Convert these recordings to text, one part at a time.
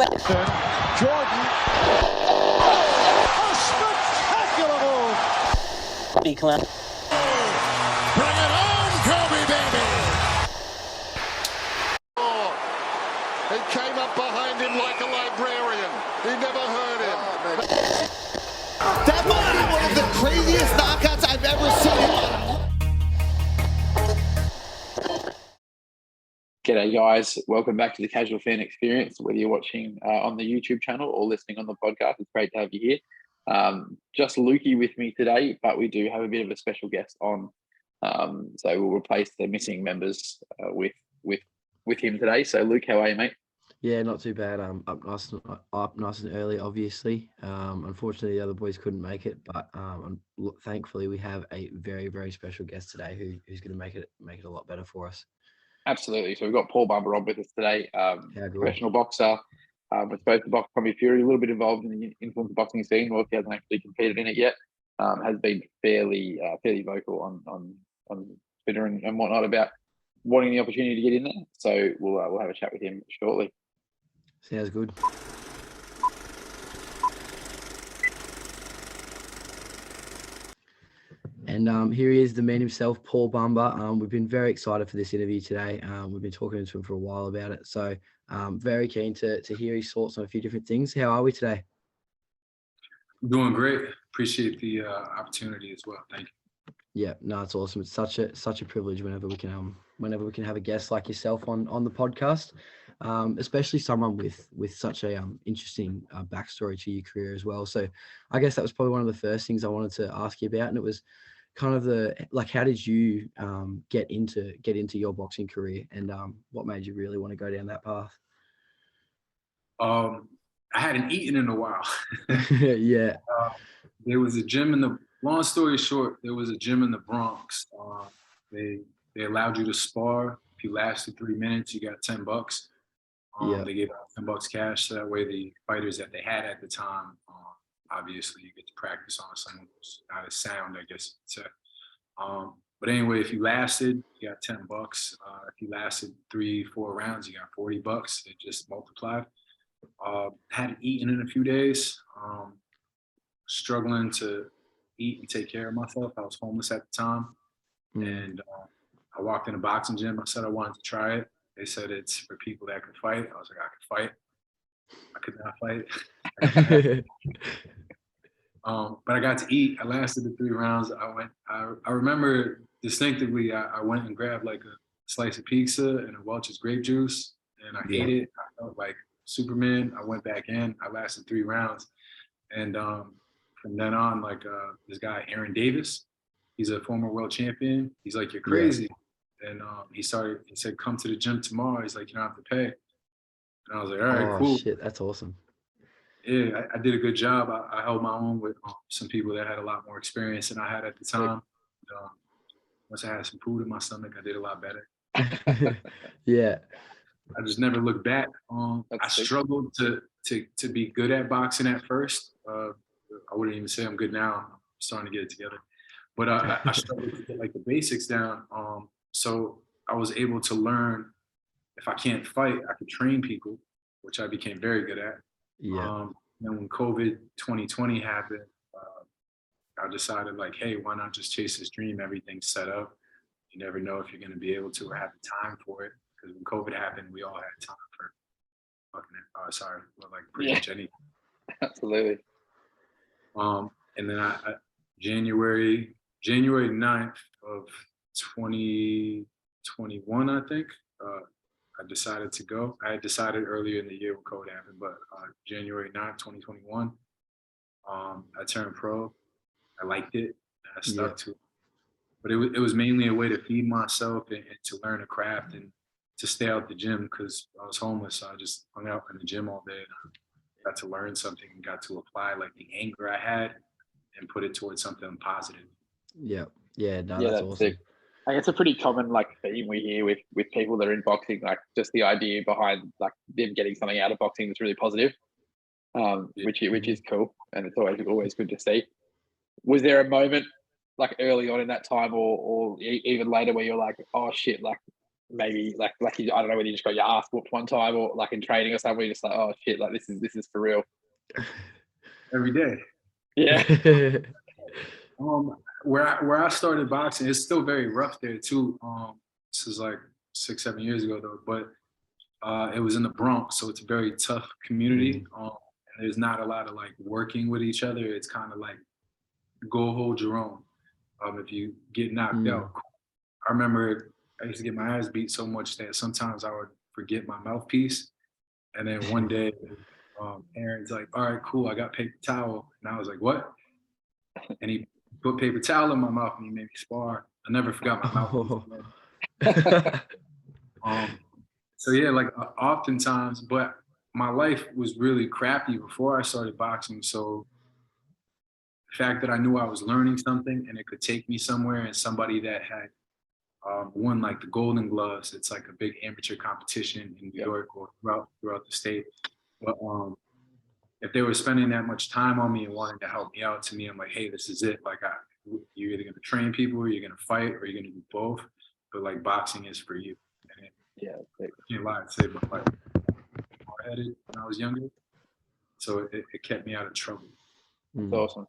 Jordan. A spectacular move. Be clear. Bring it home, Kobe, baby. Oh, he came up behind him like a librarian. He never heard him. That might be one of the craziest knockouts I've ever seen. G'day guys, welcome back to the Casual Fan Experience. Whether you're watching on the YouTube channel or listening on the podcast, it's great to have you here. Just Lukey with me today, but we do have a bit of a special guest on. So we'll replace the missing members with him today. So Luke, how are you, mate? Yeah, not too bad. Up nice and early, obviously. Unfortunately, the other boys couldn't make it, but thankfully we have a very, very special guest today who's going to make it a lot better for us. Absolutely. So we've got Paul Bamba on with us today, professional boxer. With both the Box Comedy Fury, a little bit involved in the influence boxing scene. Well, he hasn't actually competed in it yet. Has been fairly vocal on Twitter and whatnot about wanting the opportunity to get in there. So we'll have a chat with him shortly. Sounds good. And here he is, the man himself, Paul Bamba. We've been very excited for this interview today. We've been talking to him for a while about it. So very keen to hear his thoughts on a few different things. How are we today? Doing great. Appreciate the opportunity as well. Thank you. Yeah, no, it's awesome. It's such a privilege whenever we can have a guest like yourself on the podcast, especially someone with such a interesting backstory to your career as well. So I guess that was probably one of the first things I wanted to ask you about, and it was kind of how did you get into your boxing career, and what made you really want to go down that path? I hadn't eaten in a while. Yeah. There was a gym long story short, there was a gym in the Bronx. They allowed you to spar. If you lasted 3 minutes, you got $10. They gave out $10 cash. So that way the fighters that they had at the time, obviously you get to practice on someone who's not as sound, I guess you could say. But anyway, if you lasted, you got $10. If you lasted 3-4 rounds, you got $40. It just multiplied. Hadn't eaten in a few days. Struggling to eat and take care of myself. I was homeless at the time. And I walked in a boxing gym. I said I wanted to try it. They said it's for people that can fight. I was like, I could fight. I could not fight. But I got to eat. I lasted the 3 rounds. I remember distinctively, I went and grabbed like a slice of pizza and a Welch's grape juice, and I ate it. I felt like Superman. I went back in. I lasted 3 rounds. And from then on, this guy, Aaron Davis, he's a former world champion. He's like, you're crazy. Yeah. And he said, come to the gym tomorrow. He's like, you don't have to pay. And I was like, all right, cool. Shit, that's awesome. Yeah, I did a good job. I held my own with some people that had a lot more experience than I had at the time. Once I had some food in my stomach, I did a lot better. Yeah. I just never looked back. I struggled to be good at boxing at first. I wouldn't even say I'm good now. I'm starting to get it together. But I struggled to get like the basics down. So I was able to learn, if I can't fight, I could train people, which I became very good at. Yeah. And when COVID 2020 happened, I decided hey, why not just chase this dream? Everything's set up. You never know if you're going to be able to or have the time for it. Because when COVID happened, we all had time for pretty much anything. Absolutely. And then January 9th of 2021, I think, I decided to go. I had decided earlier in the year when COVID happened, but January 9th, 2021, I turned pro. I liked it. And I stuck to it. But it was mainly a way to feed myself and to learn a craft and to stay out the gym because I was homeless. So I just hung out in the gym all day and I got to learn something and got to apply the anger I had and put it towards something positive. Yeah. Yeah. No, that's awesome. Sick. It's a pretty common theme we hear with people that are in boxing, just the idea behind them getting something out of boxing that's really positive, which is cool, and it's always good to see. Was there a moment early on in that time or even later where you're like, oh shit, maybe like I don't know whether you just got your ass whooped one time or like in training or something, you're just like, oh shit, like this is for real. Every day. Yeah. Where I started boxing, it's still very rough there too. This is like 6-7 years ago though, but it was in the Bronx, so it's a very tough community. And there's not a lot of like working with each other. It's kind of like go hold your own. If you get knocked out, I remember I used to get my ass beat so much that sometimes I would forget my mouthpiece. And then one day, Aaron's like, all right, cool, I got paper towel. And I was like, what? And he put paper towel in my mouth and he made me spar. I never forgot my mouthpiece. So yeah, like oftentimes, but my life was really crappy before I started boxing. So the fact that I knew I was learning something and it could take me somewhere, and somebody that had won like the Golden Gloves, it's like a big amateur competition in New York or throughout the state. But if they were spending that much time on me and wanting to help me out, to me, I'm like, hey, this is it. Like, you're either going to train people, or you're going to fight, or you're going to do both. But like, boxing is for you. And I can't lie, I saved my life. Hard-headed when I was younger, so it kept me out of trouble. That's awesome.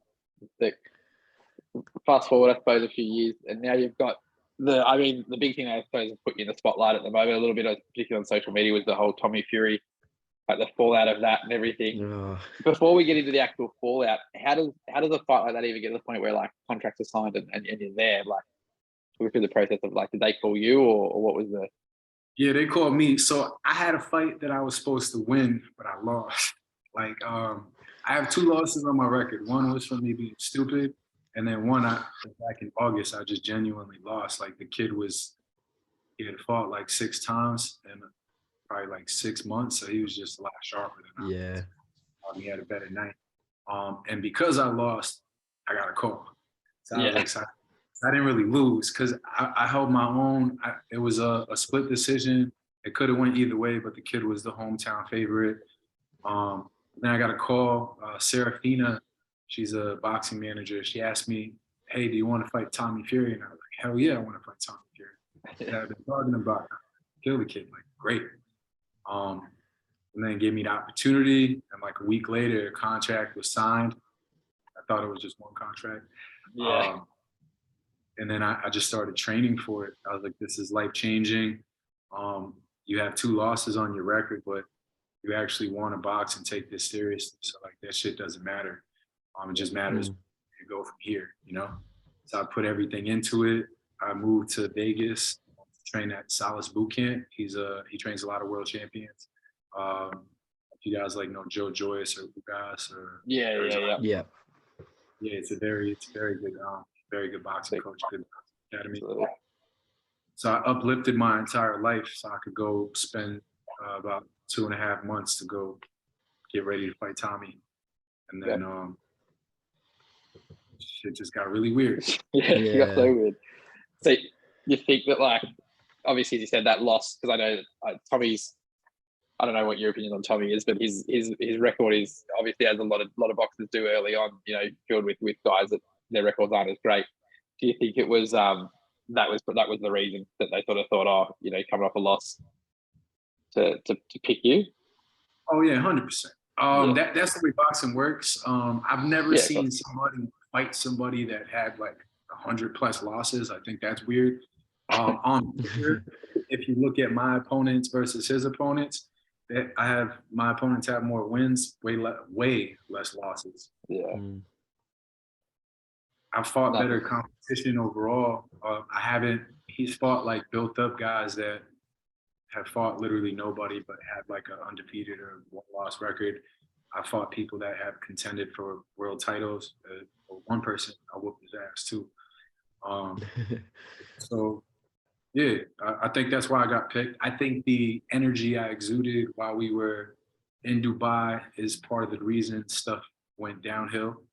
Fast forward, I suppose, a few years, and now you've got the big thing I suppose has put you in the spotlight at the moment, a little bit, particularly on social media, was the whole Tommy Fury, like the fallout of that and everything. Before we get into the actual fallout, how does a fight like that even get to the point where like contracts are signed and you're there? Like, talk through the process of like, did they call you or what was the? Yeah, they called me. So I had a fight that I was supposed to win, but I lost. Like, I have 2 losses on my record. One was from me being stupid, and then one back in August, I just genuinely lost. Like, the kid he had fought like 6 times in probably like 6 months, so he was just a lot sharper than I was. He had a better night. And because I lost, I got a call. So I was excited. I didn't really lose because I held my own. It was a split decision. It could have went either way, but the kid was the hometown favorite. Then I got a call. Serafina, she's a boxing manager. She asked me, hey, do you want to fight Tommy Fury? And I was like, hell yeah, I want to fight Tommy Fury. I've been talking about kill the kid, like, great. And then gave me the opportunity. And like a week later, a contract was signed. I thought it was just one contract. And then I just started training for it. I was like, this is life-changing. You have 2 losses on your record, but you actually want to box and take this seriously. So like, that shit doesn't matter. It just matters you go from here, you know? So I put everything into it. I moved to Vegas to train at Salas Boot Camp. He trains a lot of world champions. If you guys like know Joe Joyce or Ugas or yeah. It's a very good boxing coach, good boxing academy. Absolutely. So I uplifted my entire life so I could go spend about 2.5 months to go get ready to fight Tommy. And then shit just got really weird. It got so weird. So you think that, like, obviously as you said, that loss, because I know Tommy's, I don't know what your opinion on Tommy is, but his record is obviously, as a lot of boxers do early on, you know, filled with guys that their records aren't as great. Do you think it was that was the reason that they sort of thought, oh, you know, coming off a loss to pick you? Oh yeah, 100%. That's the way boxing works. I've never seen somebody fight somebody that had like 100+ losses. I think that's weird. On Twitter, if you look at my opponents versus his opponents, my opponents have more wins, way less losses. I've fought better competition overall. He's fought like built up guys that have fought literally nobody but had like an undefeated or 1-loss record. I fought people that have contended for world titles. One person, I whooped his ass too. So yeah, I think that's why I got picked. I think the energy I exuded while we were in Dubai is part of the reason stuff went downhill.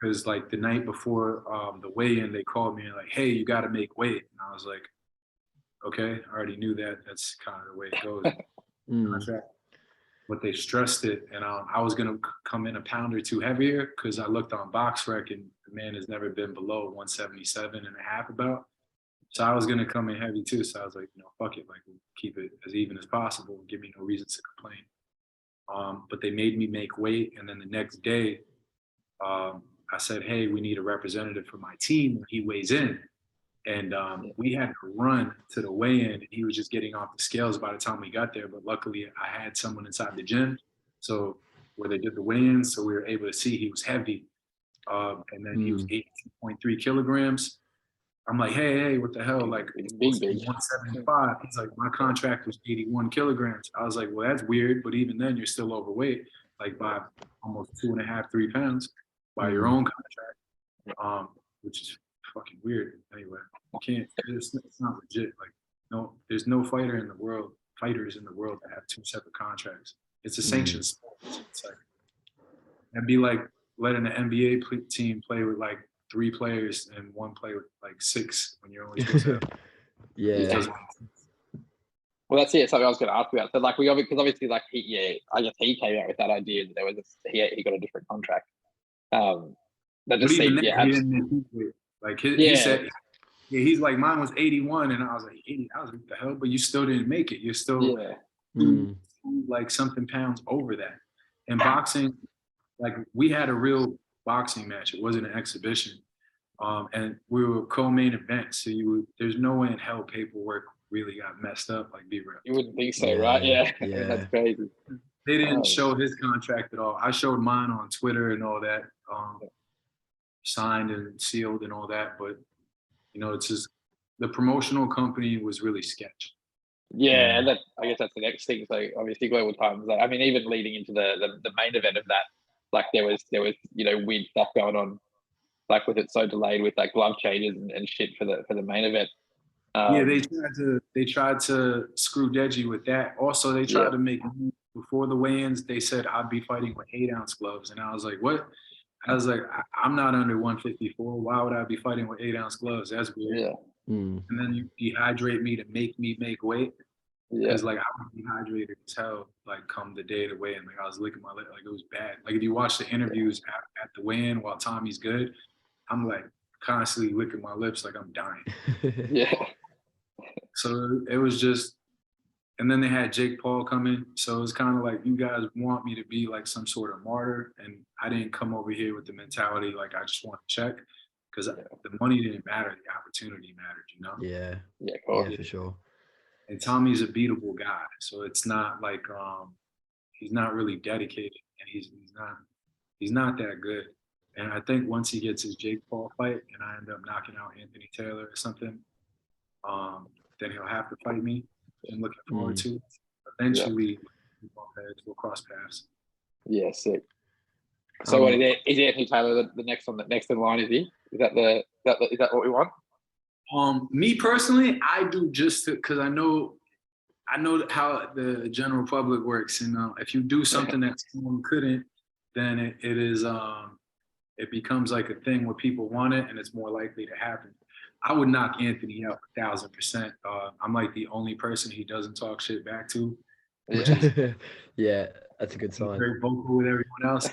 Because like the night before the weigh-in, they called me and like, hey, you got to make weight. And I was like, okay, I already knew that. That's kind of the way it goes. But they stressed it, and I was going to come in a pound or 2 heavier because I looked on BoxRec, and the man has never been below 177.5 about. So I was gonna come in heavy too. So I was like, fuck it, like we'll keep it as even as possible. Give me no reason to complain. But they made me make weight, and then the next day, I said, hey, we need a representative for my team when he weighs in. And we had to run to the weigh-in, and he was just getting off the scales by the time we got there. But luckily, I had someone inside the gym, so where they did the weigh-in, so we were able to see he was heavy. And then he was 82.3 kilograms. I'm like, hey, what the hell? Like, it's big. 175. He's like, my contract was 81 kilograms. I was like, well, that's weird, but even then, you're still overweight, like by almost 2.5, 3 pounds by your own contract, which is fucking weird. Anyway, you can't. It's not legit. Like, no, there's no fighters in the world that have 2 separate contracts. It's a sanctioned sport. It's like, and be like letting an NBA team play with like 3 players and 1 play with like 6 when you're only supposed to have. Yeah. Well, that's it. Something I was going to ask you about. So, like, because obviously, like, I guess he came out with that idea that there was he got a different contract. That just seemed, he didn't like he said, he's like, mine was 81, and I was like, 80. I was like, what the hell? But you still didn't make it. You're still like something pounds over that. And boxing, like, we had a real boxing match. It wasn't an exhibition. And we were co-main event, so there's no way in hell paperwork really got messed up. Like, be real. You wouldn't think so, right? Yeah. That's crazy. They didn't show his contract at all. I showed mine on Twitter and all that, signed and sealed and all that. But it's just the promotional company was really sketch. Yeah, and I guess that's the next thing. So obviously, Global Times. Like, I mean, even leading into the main event of that, like there was weird stuff going on. Like, with it so delayed with like glove changes and shit for the main event. They tried to screw Deji with that. Also, they tried to make me, before the weigh-ins, they said I'd be fighting with 8-ounce gloves, and I was like, what? I was like, I'm not under 154. Why would I be fighting with 8-ounce gloves? That's weird. Yeah. And then you dehydrate me to make me make weight. Because like I was dehydrated as hell, like come the day of the weigh-in. Like I was licking my lip, like it was bad. Like if you watch the interviews at the weigh-in while Tommy's good, I'm like constantly licking my lips like I'm dying. Yeah. So it was just, and then they had Jake Paul come in. So it was kind of like, you guys want me to be like some sort of martyr. And I didn't come over here with the mentality like I just want to check, because the money didn't matter. The opportunity mattered, Yeah. Cool. Yeah, for sure. And Tommy's a beatable guy. So it's not like, he's not really dedicated, and he's not that good. And I think once he gets his Jake Paul fight and I end up knocking out Anthony Taylor or something, then he'll have to fight me. I'm looking forward to. Eventually, we'll cross paths. Yeah, sick. So what is Anthony Taylor the next in line? Is he? Is that what we want? Me personally, I do just because I know how the general public works, and if you do something that someone couldn't, then it becomes like a thing where people want it, and it's more likely to happen. I would knock Anthony out 1,000%. I'm like the only person he doesn't talk shit back to, which is that's a good sign. Very vocal with everyone else.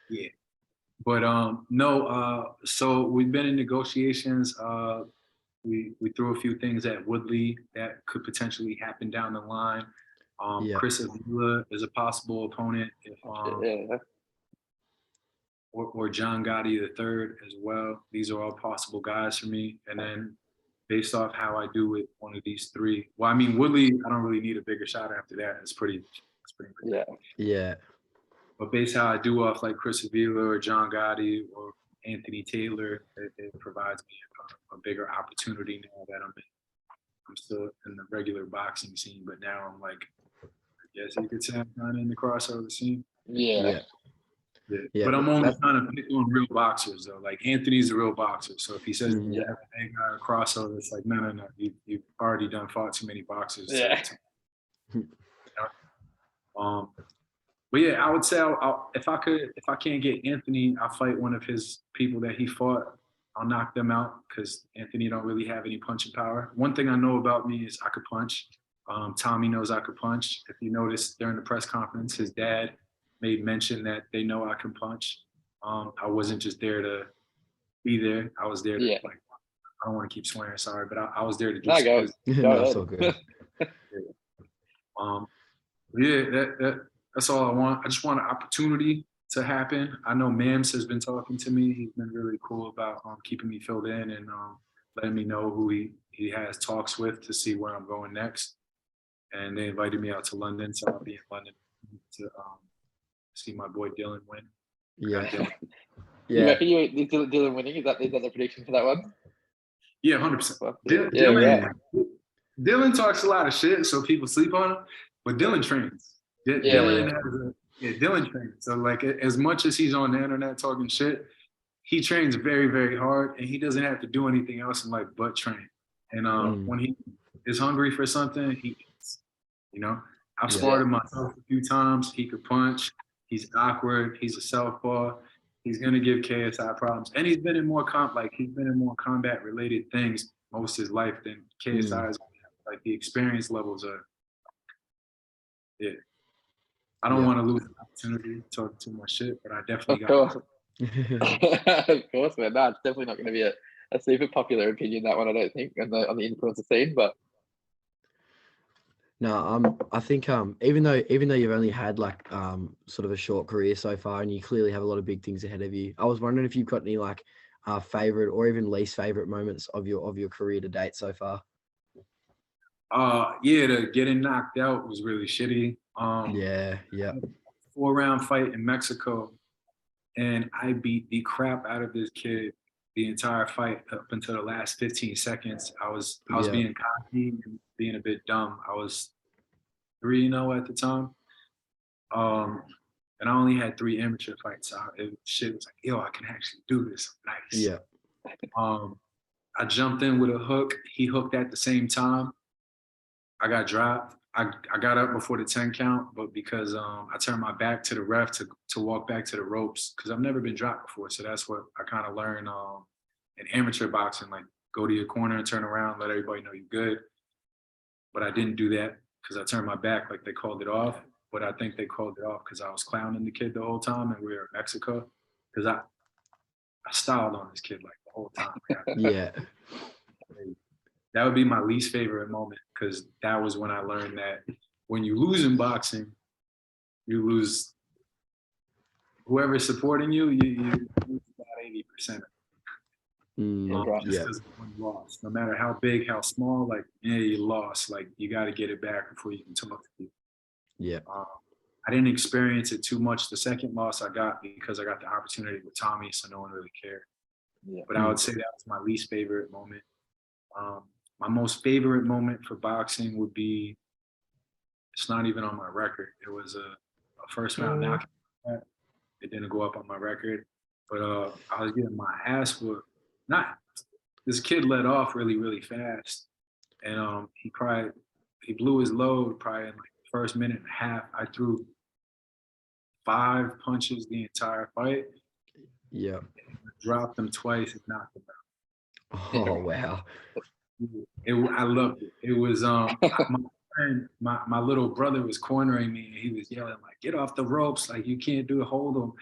Yeah. But no, so we've been in negotiations. We threw a few things at Woodley that could potentially happen down the line. Chris Avila is a possible opponent if or John Gotti III as well. These are all possible guys for me. And then based off how I do with one of these 3, well, I mean, Woodley, I don't really need a bigger shot after that. It's pretty Yeah. But based how I do off like Chris Avila or John Gotti or Anthony Taylor, it provides me a bigger opportunity now that I'm still in the regular boxing scene, but now I'm like, I guess you could say I'm kind of in the crossover scene. Yeah. But I'm only kind of picking on real boxers though. Like Anthony's a real boxer, so if he says they got a crossover, it's like no. You've already fought too many boxers. Yeah. But yeah, I would say if I can't get Anthony, I'll fight one of his people that he fought. I'll knock them out because Anthony don't really have any punching power. One thing I know about me is I could punch. Tommy knows I could punch. If you notice during the press conference, his dad made mention that they know I can punch. I wasn't just there to be there. I was there to I don't want to keep swearing, sorry, but I was there to do No, go. No, it's all good. That's all I want. I just want an opportunity to happen. I know Mams has been talking to me. He's been really cool about keeping me filled in and letting me know who he has talks with to see where I'm going next. And they invited me out to London, so I'll be in London to see my boy Dylan win. Yeah. You reckon Dylan winning? Is that the prediction for that one? Yeah, 100%. Yeah, Dylan talks a lot of shit, so people sleep on him. But Dylan trains. Dylan trains. So like, as much as he's on the internet talking shit, he trains very, very hard, and he doesn't have to do anything else in life but train. And when he is hungry for something, he eats. You know, I've sparred him myself a few times. He could punch. He's awkward. He's a southpaw. He's gonna give KSI problems, and he's been in more combat related things most of his life than KSI's. Like the experience levels are. Yeah, I don't want to lose the opportunity to talk too much shit, but I definitely got. Of course, man. No, it's definitely not going to be a super popular opinion, that one, I don't think, on the influencer scene. But no, I think even though you've only had like sort of a short career so far, and you clearly have a lot of big things ahead of you, I was wondering if you've got any like favorite or even least favorite moments of your career to date so far. The getting knocked out was really shitty. 4-round fight in Mexico, and I beat the crap out of this kid the entire fight up until the last 15 seconds. I was being cocky and being a bit dumb. I was 3-0 at the time. And I only had 3 amateur fights. So shit was like, yo, I can actually do this. Nice. Yeah. I jumped in with a hook. He hooked at the same time. I got dropped. I got up before the 10 count, but because I turned my back to the ref to walk back to the ropes, because I've never been dropped before. So that's what I kind of learned in amateur boxing, like go to your corner and turn around, let everybody know you're good. But I didn't do that because I turned my back, like they called it off. But I think they called it off because I was clowning the kid the whole time, and we were in Mexico. Because I styled on this kid like the whole time. Yeah. That would be my least favorite moment, because that was when I learned that when you lose in boxing, you lose whoever's supporting you, you lose about 80% of it. Just because you lost. No matter how big, how small, like, you lost. Like, you got to get it back before you can talk to people. Yeah. I didn't experience it too much. The second loss I got because I got the opportunity with Tommy, so no one really cared. Yeah. But I would say that was my least favorite moment. My most favorite moment for boxing would be, it's not even on my record. It was a first round knockout. It didn't go up on my record, but I was getting my ass whooped. This kid let off really, really fast, and he blew his load probably in like the first minute and a half. I threw 5 punches the entire fight. Yeah. Dropped them twice and knocked him out. Oh wow. I loved it. It was my little brother was cornering me, and he was yelling like, "Get off the ropes! Like, you can't do it. Hold him!"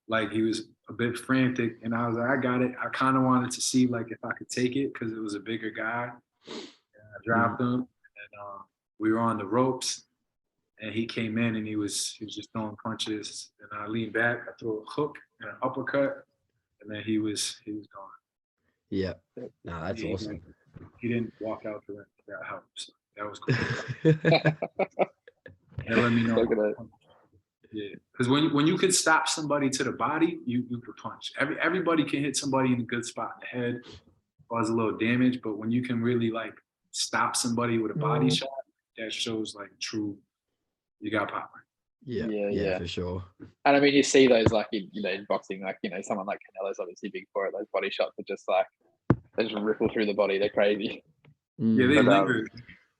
Like, he was a bit frantic, and I was like, "I got it." I kind of wanted to see like if I could take it because it was a bigger guy. And I dropped him, and we were on the ropes, and he came in, and he was just throwing punches, and I leaned back, I threw a hook and an uppercut, and then he was gone. Yeah. No, that's awesome. He didn't walk out the ring. That helps. That was cool. That let me know. Yeah, because when you could stop somebody to the body, you could punch. Everybody can hit somebody in a good spot in the head, cause a little damage. But when you can really like stop somebody with a body shot, that shows like true. You got power. Yeah, for sure. And I mean, you see those like in boxing, like someone like Canelo's obviously big for it. Those body shots are just like they just ripple through the body. They're crazy. Yeah, they linger.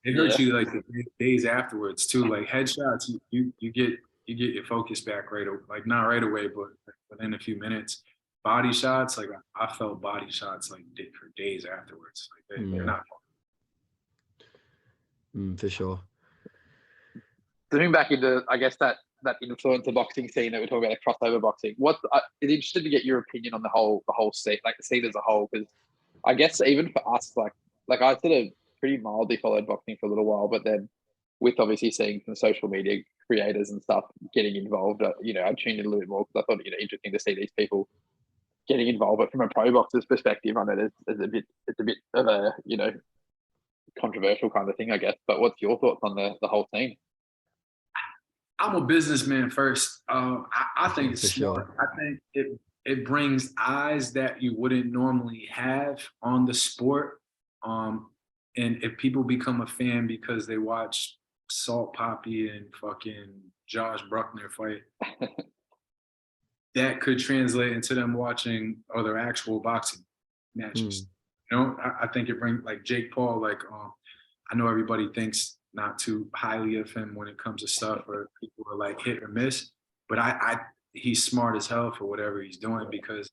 It hurts you like the days afterwards too. Like headshots, you get your focus back like not right away, but within a few minutes. Body shots, like I felt body shots like for days afterwards. Like they're not. For sure. Zooming back into, I guess, that influencer boxing scene that we're talking about, crossover boxing. It's interested to get your opinion on the whole scene, like the scene as a whole, because I guess even for us, like I sort of pretty mildly followed boxing for a little while, but then with obviously seeing some social media creators and stuff getting involved, you know, I tuned in a little bit more because I thought, you know, interesting to see these people getting involved. But from a pro boxer's perspective, I know it's a bit of a, you know, controversial kind of thing, I guess. But what's your thoughts on the whole scene? I'm a businessman first. I think it's smart. Sure. I think it brings eyes that you wouldn't normally have on the sport. And if people become a fan because they watch Salt Poppy and fucking Josh Bruckner fight, that could translate into them watching other actual boxing matches. You know, I think it brings, like Jake Paul, like I know everybody thinks not too highly of him when it comes to stuff, or people are like hit or miss, but he's smart as hell for whatever he's doing, because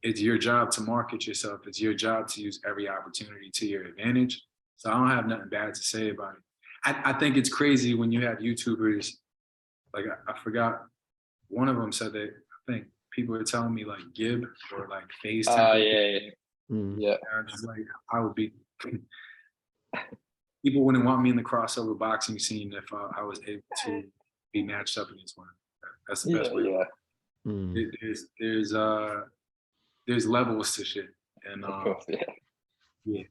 it's your job to market yourself. It's your job to use every opportunity to your advantage. So I don't have nothing bad to say about it. I think it's crazy when you have YouTubers, like I forgot, one of them said that, I think people are telling me like Gib or like FaZe. Yeah. I'm just like, I would be, people wouldn't want me in the crossover boxing scene if I was able to be matched up against one. That's the best way. There's levels to shit, and of course, yeah.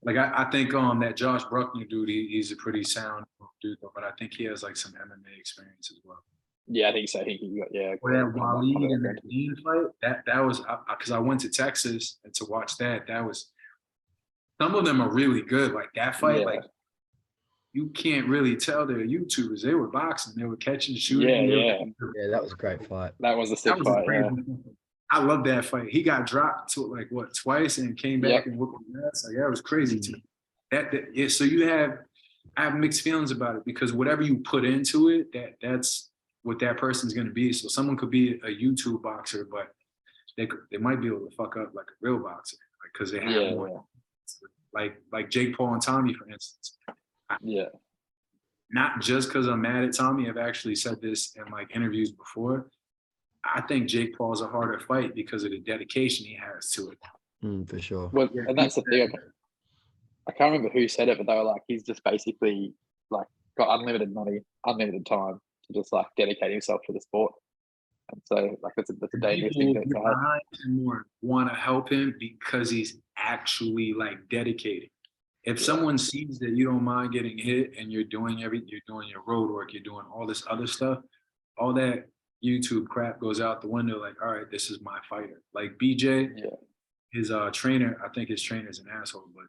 Like I think that Josh Bruckner dude, he's a pretty sound dude, but I think he has like some MMA experience as well. Yeah, I think so. I think he got Or that Waleed and that Dean fight, that was because I went to Texas and to watch that. That was, some of them are really good. Like that fight, like you can't really tell they're YouTubers. They were boxing. They were catching, shooting. Yeah, that was a great fight. That was a sick fight. I love that fight. He got dropped to like twice and came back and whooped his ass. Like that was crazy to me. So I have mixed feelings about it, because whatever you put into it, that's what that person's gonna be. So someone could be a YouTube boxer, but they might be able to fuck up like a real boxer, like because they have more. Like Jake Paul and Tommy, for instance. Not just because I'm mad at Tommy. I've actually said this in like interviews before. I think Jake Paul's a harder fight because of the dedication he has to it. For sure. Well, and that's the thing. I can't remember who said it, but they were like, he's just basically like got unlimited money, unlimited time to just like dedicate himself to the sport. And so like that's a dangerous thing to have. People want to help him because he's actually like dedicated. If someone sees that you don't mind getting hit and you're doing your road work, you're doing all this other stuff, all that YouTube crap goes out the window. Like, all right, this is my fighter. Like BJ, his trainer, I think his trainer's an asshole, but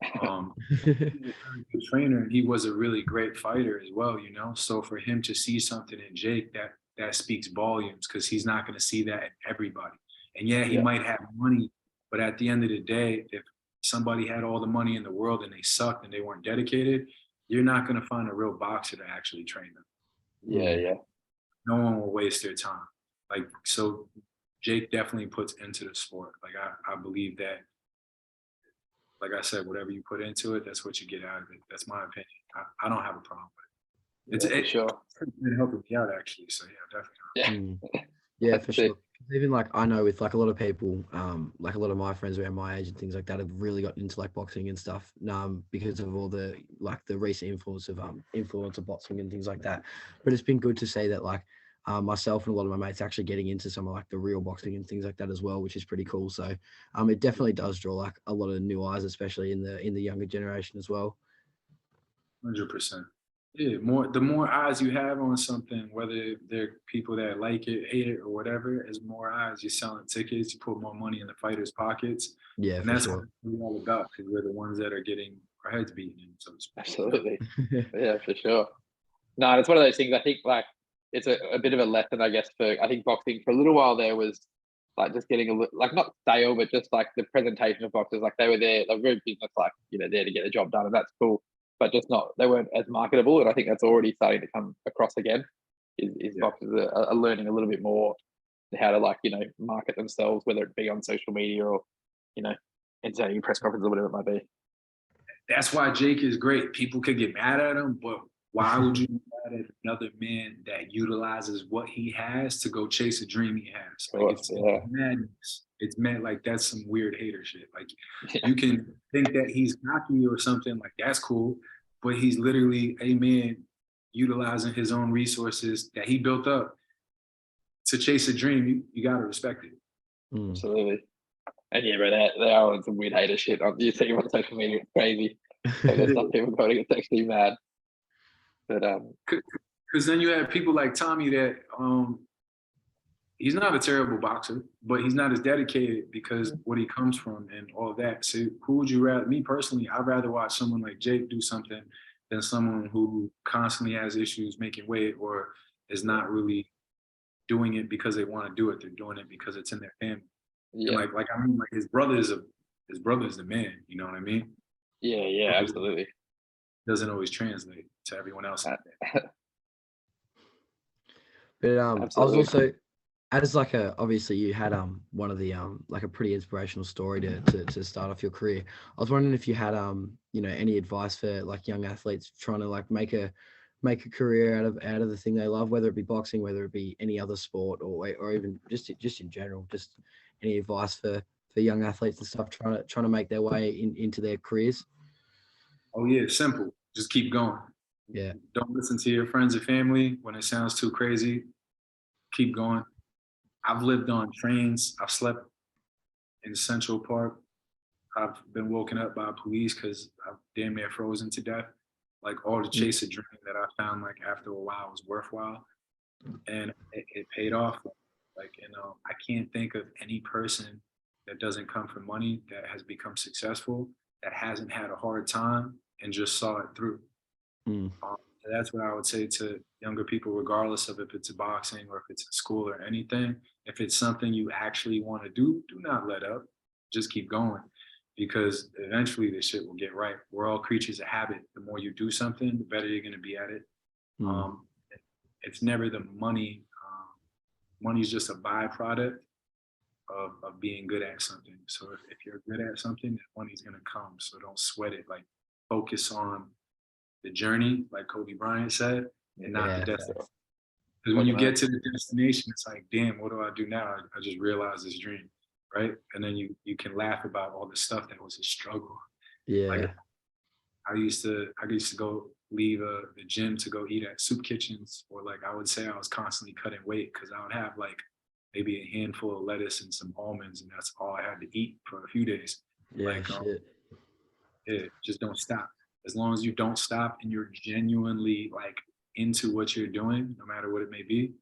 he's a good trainer, and he was a really great fighter as well, you know. So for him to see something in Jake that speaks volumes, because he's not going to see that in everybody. And he might have money, but at the end of the day, if somebody had all the money in the world and they sucked and they weren't dedicated, you're not going to find a real boxer to actually train them. No one will waste their time. Like, so Jake definitely puts into the sport. Like I believe that, like I said, whatever you put into it, that's what you get out of it. That's my opinion. I don't have a problem with it. It's been helping me out actually. So definitely. Yeah, for sure. Even like I know with like a lot of people, like a lot of my friends around my age and things like that have really gotten into like boxing and stuff, because of all the like the recent influence of influencer boxing and things like that. But it's been good to see that like myself and a lot of my mates actually getting into some of like the real boxing and things like that as well, which is pretty cool. So it definitely does draw like a lot of new eyes, especially in the younger generation as well. 100%. Yeah, the more eyes you have on something, whether they're people that like it, hate it, or whatever, as more eyes, you're selling tickets, you put more money in the fighters' pockets. Yeah, and that's what we're all about, because we're the ones that are getting our heads beaten in. So absolutely. Yeah, for sure. No, it's one of those things. I think like it's a bit of a lesson, I guess, for I think boxing for a little while there was like just getting a little like not stale, but just like the presentation of boxers, like they were there, like very business, like there to get the job done, and that's cool. But just they weren't as marketable, and I think that's already starting to come across again. Is boxers are learning a little bit more how to market themselves, whether it be on social media or entertaining press conferences or whatever it might be. That's why Jake is great. People could get mad at him, but why would you be mad at another man that utilizes what he has to go chase a dream he has. Like course, it's madness. It's meant like that's some weird hater shit. Like you can think that he's cocky or something, like that's cool, but he's literally a man utilizing his own resources that he built up to chase a dream. You gotta respect it. Absolutely. And yeah, bro, they are on some weird hater shit. You see on social media, it's crazy. So there's some people going, it's actually mad. But because then you have people like Tommy that he's not a terrible boxer, but he's not as dedicated because what he comes from and all that. So who would you rather? Me personally, I'd rather watch someone like Jake do something than someone who constantly has issues making weight or is not really doing it because they want to do it. They're doing it because it's in their family. Yeah. And like I mean, like his brother is the man. You know what I mean? Yeah, absolutely. Doesn't always translate to everyone else. But I was also, as like obviously you had one of the like a pretty inspirational story to start off your career. I was wondering if you had any advice for like young athletes trying to like make a career out of the thing they love, whether it be boxing, whether it be any other sport, or even just in general. Just any advice for young athletes and stuff trying to make their way into their careers? Oh yeah, simple. Just keep going. Yeah. Don't listen to your friends or family when it sounds too crazy. Keep going. I've lived on trains. I've slept in Central Park. I've been woken up by police because I've damn near frozen to death. Like all to chase a dream that I found like after a while was worthwhile. And it paid off. Like, I can't think of any person that doesn't come from money that has become successful, that hasn't had a hard time and just saw it through. That's what I would say to younger people, regardless of if it's a boxing or if it's in school or anything. If it's something you actually want to do not let up. Just keep going, because eventually this shit will get right. We're all creatures of habit. The more you do something, the better you're going to be at it. It's never the money. Money is just a byproduct of being good at something. So if you're good at something, then money's going to come. So don't sweat it. Like focus on the journey, like Kobe Bryant said, and not the destination. Because when you get to the destination, it's like, damn, what do I do now? I just realized this dream, right? And then you can laugh about all the stuff that was a struggle. Yeah. Like I used to go leave the gym to go eat at soup kitchens, or like I would say I was constantly cutting weight because I would have like maybe a handful of lettuce and some almonds, and that's all I had to eat for a few days. Yeah, just don't stop. As long as you don't stop and you're genuinely like into what you're doing, no matter what it may be,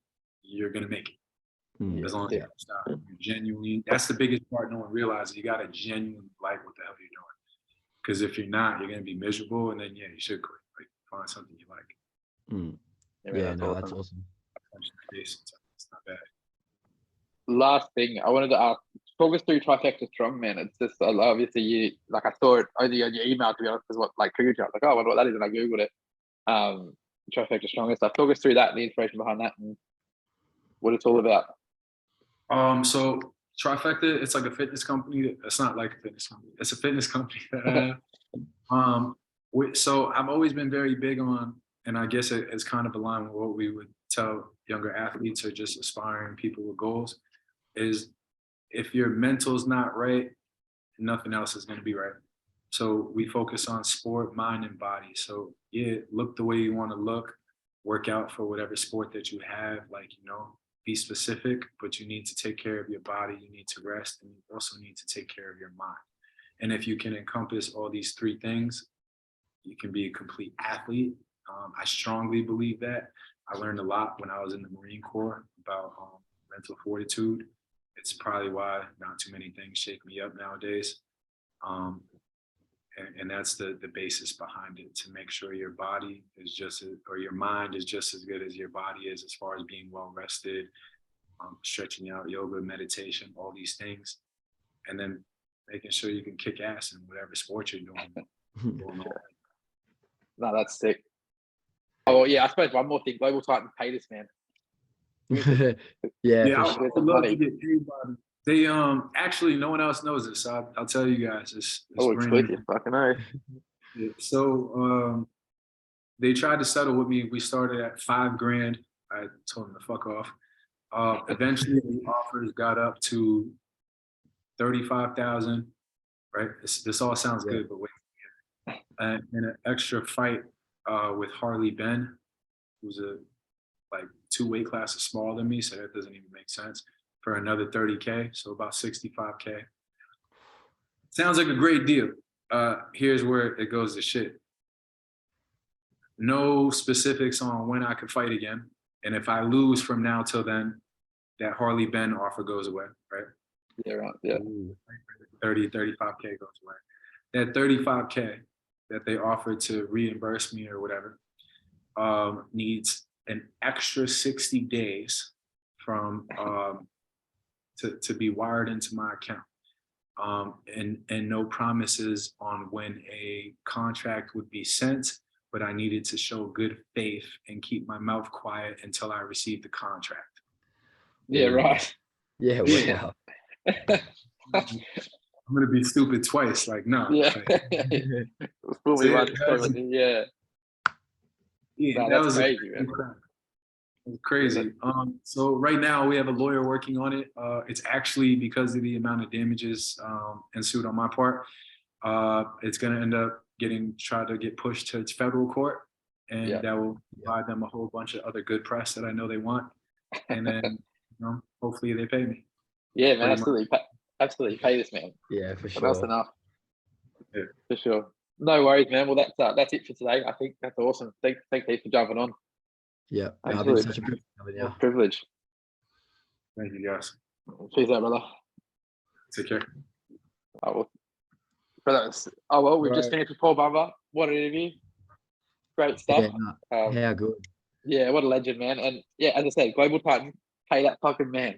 you're gonna make it. As long as you don't stop, you're genuinely. That's the biggest part no one realizes. You gotta genuinely like what the hell you're doing. Because if you're not, you're gonna be miserable, and then you should quit. Like find something you like. That's awesome. It's not bad. Last thing I wanted to ask, talk us through Trifecta Strongman. It's just obviously you, like I saw it only on your email, to be honest, because what like triggered you. I was like, oh, I wonder what that is, and I googled it. Trifecta Strongman stuff. Talk us through that, the inspiration behind that, and what it's all about. So Trifecta, it's like a fitness company. It's not like a fitness company. It's a fitness company that so I've always been very big on, and I guess it's kind of aligned with what we would tell younger athletes or just aspiring people with goals, is if your mental's not right, nothing else is going to be right. So we focus on sport, mind, and body. So look the way you want to look, work out for whatever sport that you have, like, be specific, but you need to take care of your body, you need to rest, and you also need to take care of your mind. And if you can encompass all these three things, you can be a complete athlete. I strongly believe that. I learned a lot when I was in the Marine Corps about mental fortitude. It's probably why not too many things shake me up nowadays. And that's the basis behind it, to make sure your body is or your mind is just as good as your body is, as far as being well rested, stretching out, yoga, meditation, all these things. And then making sure you can kick ass in whatever sport you're doing. No, that's sick. Oh yeah, I suppose one more thing. Global Titans pay this man. I would love to get anybody. They actually no one else knows this. So I'll tell you guys. It's exclusive. Fucking know. So they tried to settle with me. We started at $5,000. I told them to fuck off. Eventually, the offers got up to 35,000. Right? This all sounds good, but wait. And an extra fight with Harley Ben, who's like 2 weight classes smaller than me, so that doesn't even make sense, for another 30K, so about 65K. Sounds like a great deal. Here's where it goes to shit. No specifics on when I could fight again. And if I lose from now till then, that Harley Ben offer goes away, right? Yeah, right. Yeah. 35K goes away. That 35K that they offered to reimburse me or whatever needs an extra 60 days from to be wired into my account. And no promises on when a contract would be sent, but I needed to show good faith and keep my mouth quiet until I received the contract. Yeah, right. Yeah, wow. I'm gonna be stupid twice. Like, no. Yeah. Like, yeah. Yeah, No, that was crazy, man. It was crazy. So right now we have a lawyer working on it. It's actually because of the amount of damages ensued on my part. It's gonna end up try to get pushed to its federal court, and that will provide them a whole bunch of other good press that I know they want. And then, hopefully they pay me. Yeah, man, absolutely pay this man. Yeah, for sure. That's enough. Yeah. For sure. No worries, man. Well, that's it for today. I think that's awesome. Thanks for jumping on. Yeah, it's been such a privilege. Thank you, guys. Cheers out, brother. Take care. We've just finished with Paul Bamba. What an interview. Great stuff. Yeah, good. Yeah, what a legend, man. And yeah, as I said, Global Titan, pay that fucking man.